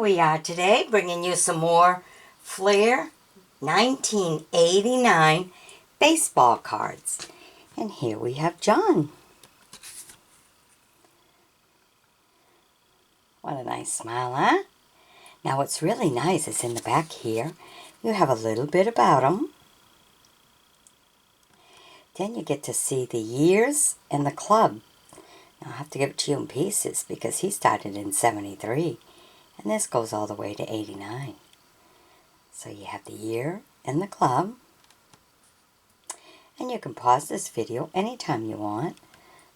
we are today, bringing you some more Flair 1989 baseball cards. And here we have John. What a nice smile, huh? Now what's really nice is in the back here, you have a little bit about him. Then you get to see the years and the club. Now I'll have to give it to you in pieces because he started in 73. And this goes all the way to 89. So you have the year and the club. And you can pause this video anytime you want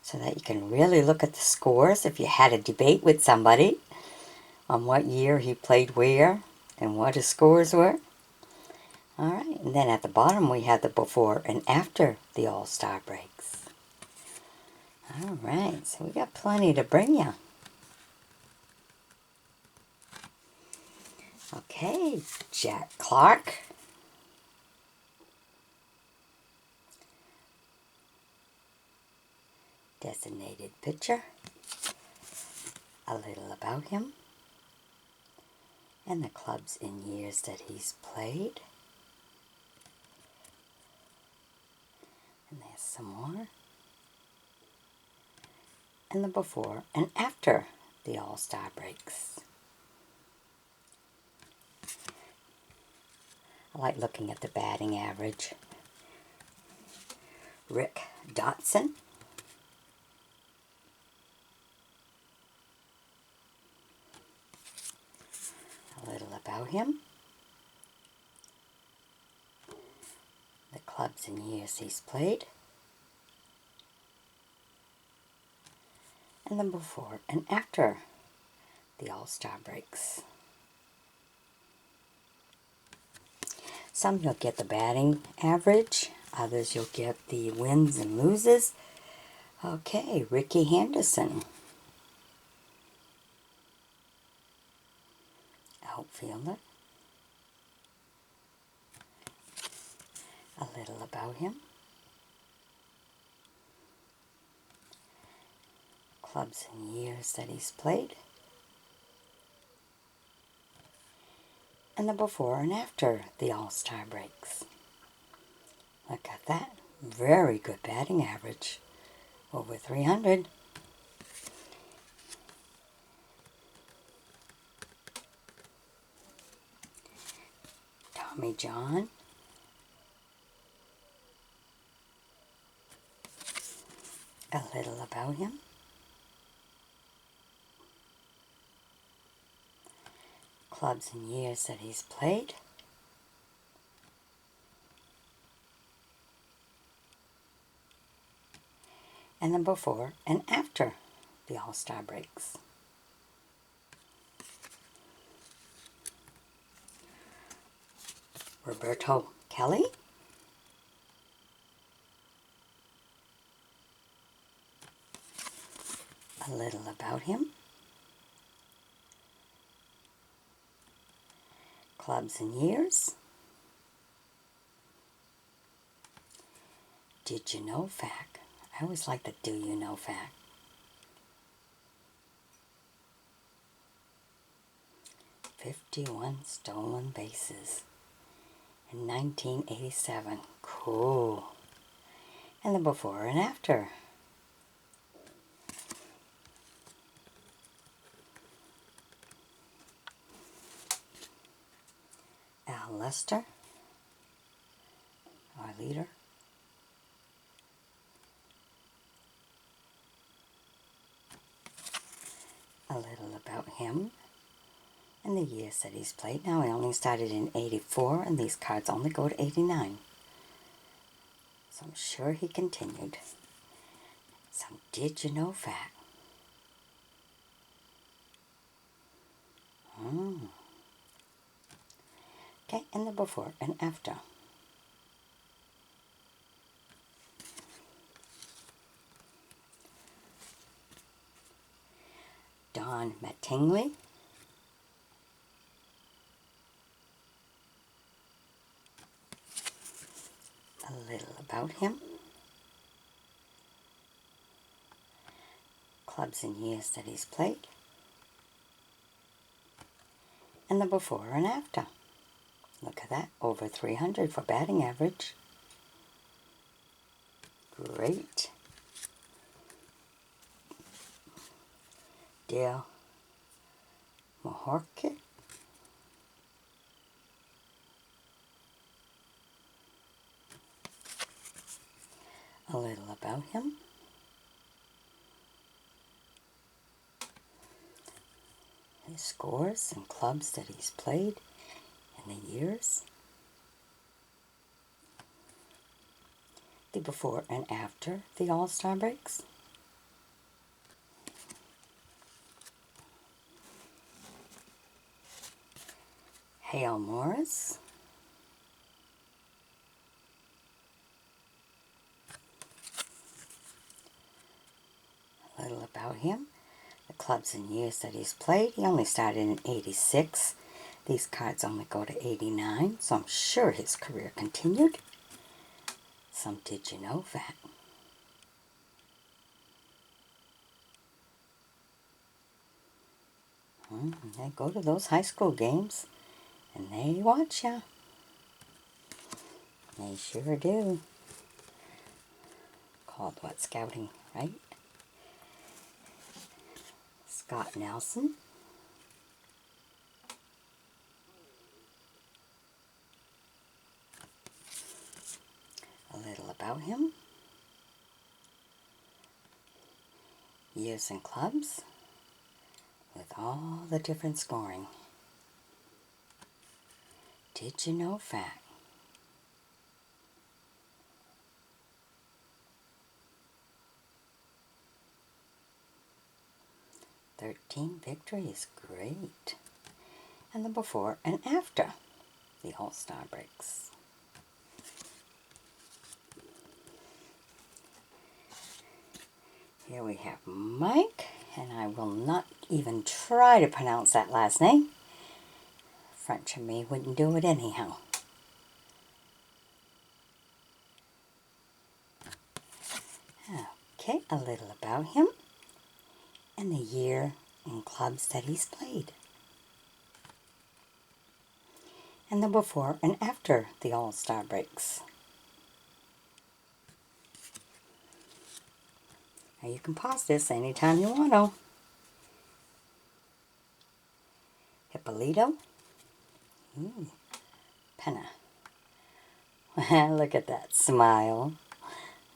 so that you can really look at the scores if you had a debate with somebody on what year he played where and what his scores were. Alright, and then at the bottom we have the before and after the All-Star breaks. Alright, so we got plenty to bring you. Okay, Jack Clark. Designated pitcher. A little about him. And the clubs and years that he's played. And there's some more. And the before and after the All-Star breaks. I like looking at the batting average. Rick Dotson. A little about him. The clubs and years he's played. And then before and after the All-Star breaks. Some you'll get the batting average, others you'll get the wins and loses. Okay, Rickey Henderson. Outfielder. A little about him. Clubs and years that he's played. And the before and after the All-Star breaks. Look at that. Very good batting average. Over 300. Tommy John. A little about him. Clubs and years that he's played. And then before and after the All-Star breaks. Roberto Kelly. A little about him. Clubs and years. Did you know fact? I always like the do you know fact. "51 stolen bases in 1987. Cool. And the before and after. Lester, our leader. A little about him and the years that he's played. Now, he only started in 84, and these cards only go to 89. So I'm sure he continued. Some did you know fact. Okay, and the before and after. Don Mattingly. A little about him. Clubs and years that he's played. and the before and after. Look at that, over 300 for batting average. Great. Dale Mahorkic. A little about him. His scores and clubs that he's played in the years. The before and after the All-Star breaks. Hale Morris. A little about him. The clubs and years that he's played. He only started in '86. These cards only go to '89, so I'm sure his career continued. Some did you know that? They go to those high school games and they watch ya. They sure do. Called what, scouting, right? Scott Nelson. A little about him. Years and clubs with all the different scoring. Did you know fact? "13 victories, great." And the before and after the All-Star breaks. Here we have Mike, and I will not even try to pronounce that last name. French and me wouldn't do it anyhow. Okay, a little about him and the year and clubs that he's played. And the before and after the All-Star breaks. Now you can pause this anytime you want to. Hippolito. Penna. Look at that smile.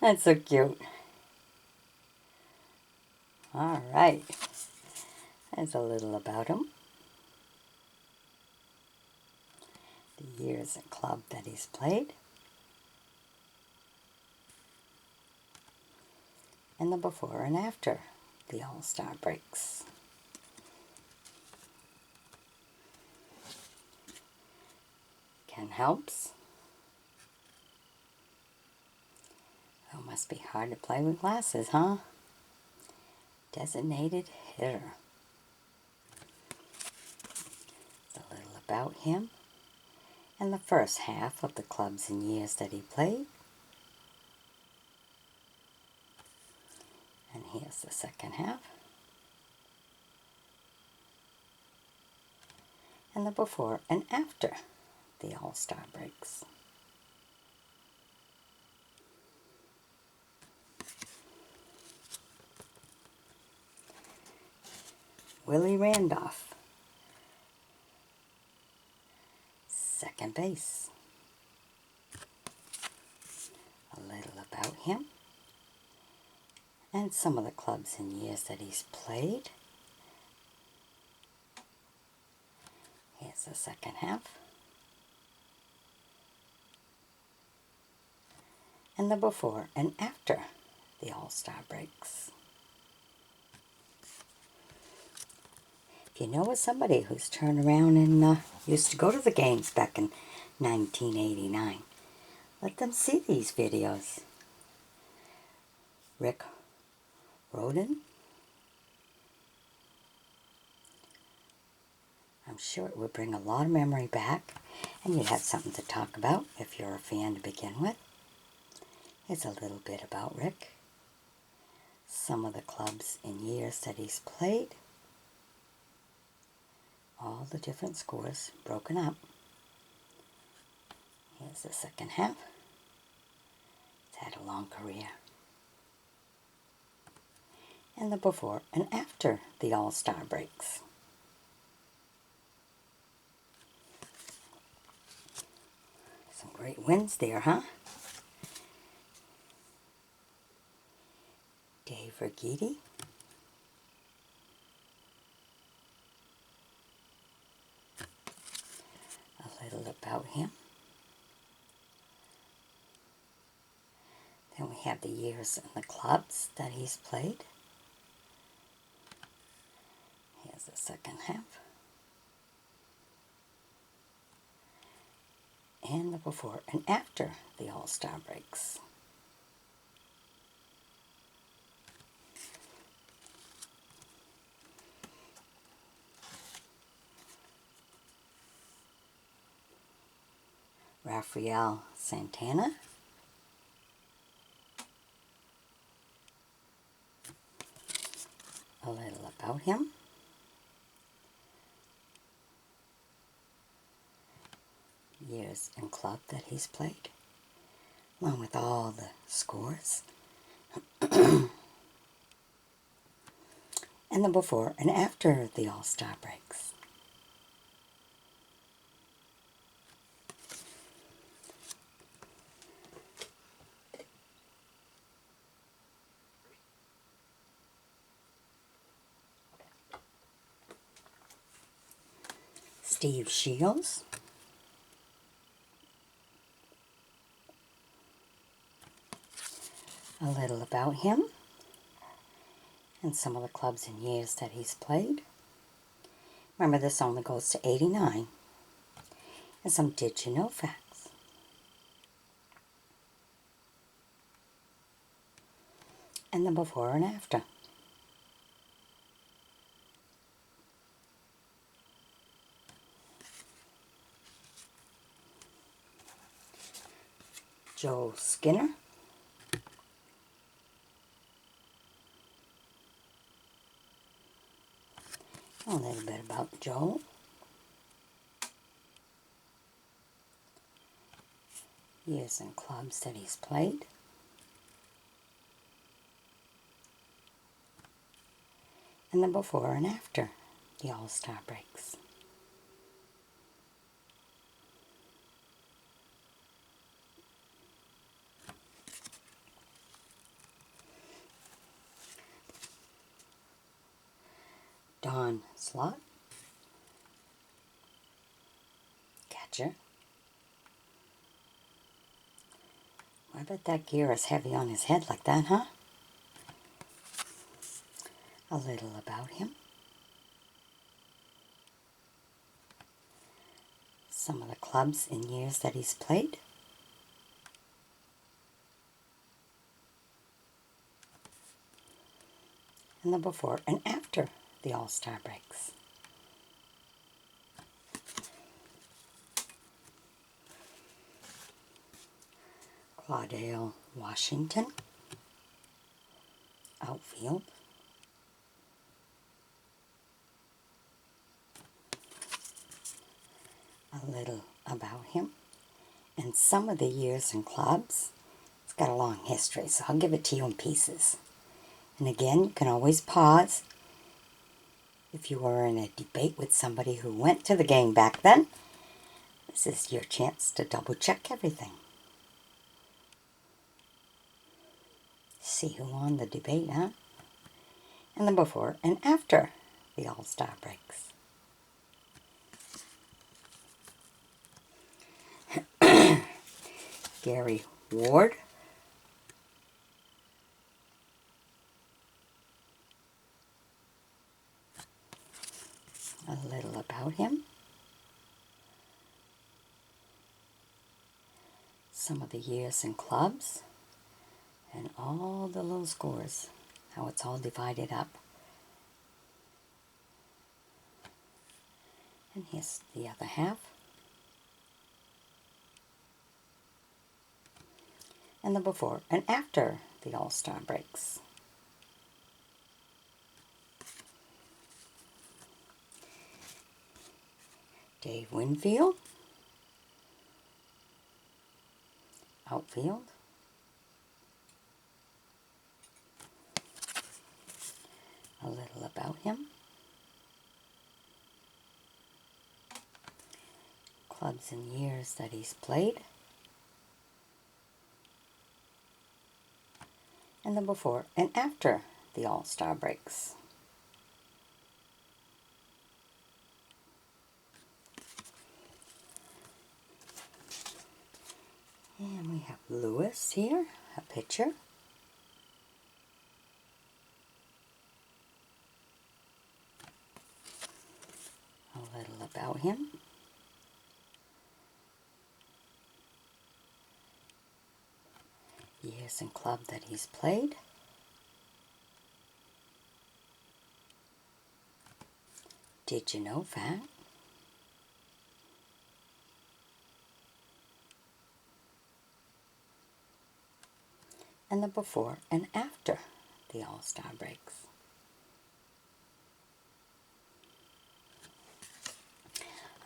That's so cute. Alright. There's a little about him. The years and club that he's played. And the before and after the All-Star breaks. Ken Helps. Oh, must be hard to play with glasses, huh? Designated hitter. A little about him and the first half of the clubs and years that he played. And here's the second half. And the before and after the All-Star breaks. Willie Randolph. Second base. A little about him and some of the clubs and years that he's played. Here's the second half. And the before and after the All-Star breaks. If you know of somebody who's turned around and used to go to the games back in 1989, let them see these videos. RHODEN. I'm sure it would bring a lot of memory back, and you'd have something to talk about if you're a fan to begin with. Here's a little bit about Rick. Some of the clubs and years that he's played. All the different scores broken up. Here's the second half. It's had a long career. And the before and after the All-Star breaks. Some great wins there, huh? Dave Righetti. A little about him. Then we have the years and the clubs that he's played. Here's the second half. And the before and after the All-Star breaks. Rafael Santana. A little about him. Years and club that he's played, along with all the scores. And the before and after the All-Star breaks. Steve Shields. A little about him and some of the clubs and years that he's played. Remember, this only goes to 89. And some did you know facts. And the before and after. Joe Skinner. A little bit about Joe. Years and clubs that he's played. And the before and after the All-Star breaks. Don Slott, catcher. I bet that gear is heavy on his head like that, huh? A little about him. Some of the clubs and years that he's played. And the before and after the All-Star breaks. CLAUDELL, Washington. Outfield. A little about him and some of the years and clubs. It's got a long history, so I'll give it to you in pieces. And again, you can always pause. If you were in a debate with somebody who went to the game back then, this is your chance to double check everything. See who won the debate, huh? And the before and after the All-Star breaks. Gary Ward. A little about him. Some of the years and clubs. And all the little scores. How it's all divided up. And here's the other half. And the before and after the All-Star breaks. Dave Winfield, outfield. A little about him. Clubs and years that he's played. And the before and after the All-Star breaks. And we have Lewis here, a pitcher. A little about him. Years and club that he's played. Did you know fact? And the before and after the All-Star breaks.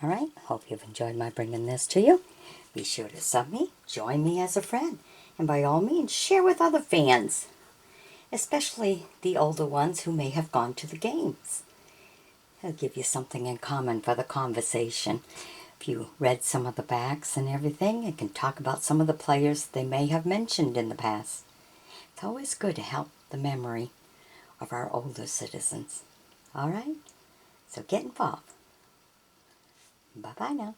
Alright, hope you've enjoyed my bringing this to you. Be sure to sub me, join me as a friend, and by all means share with other fans, especially the older ones who may have gone to the games. It'll give you something in common for the conversation. If you read some of the backs and everything, it can talk about some of the players they may have mentioned in the past. It's always good to help the memory of our older citizens. Alright? So get involved. Bye-bye now.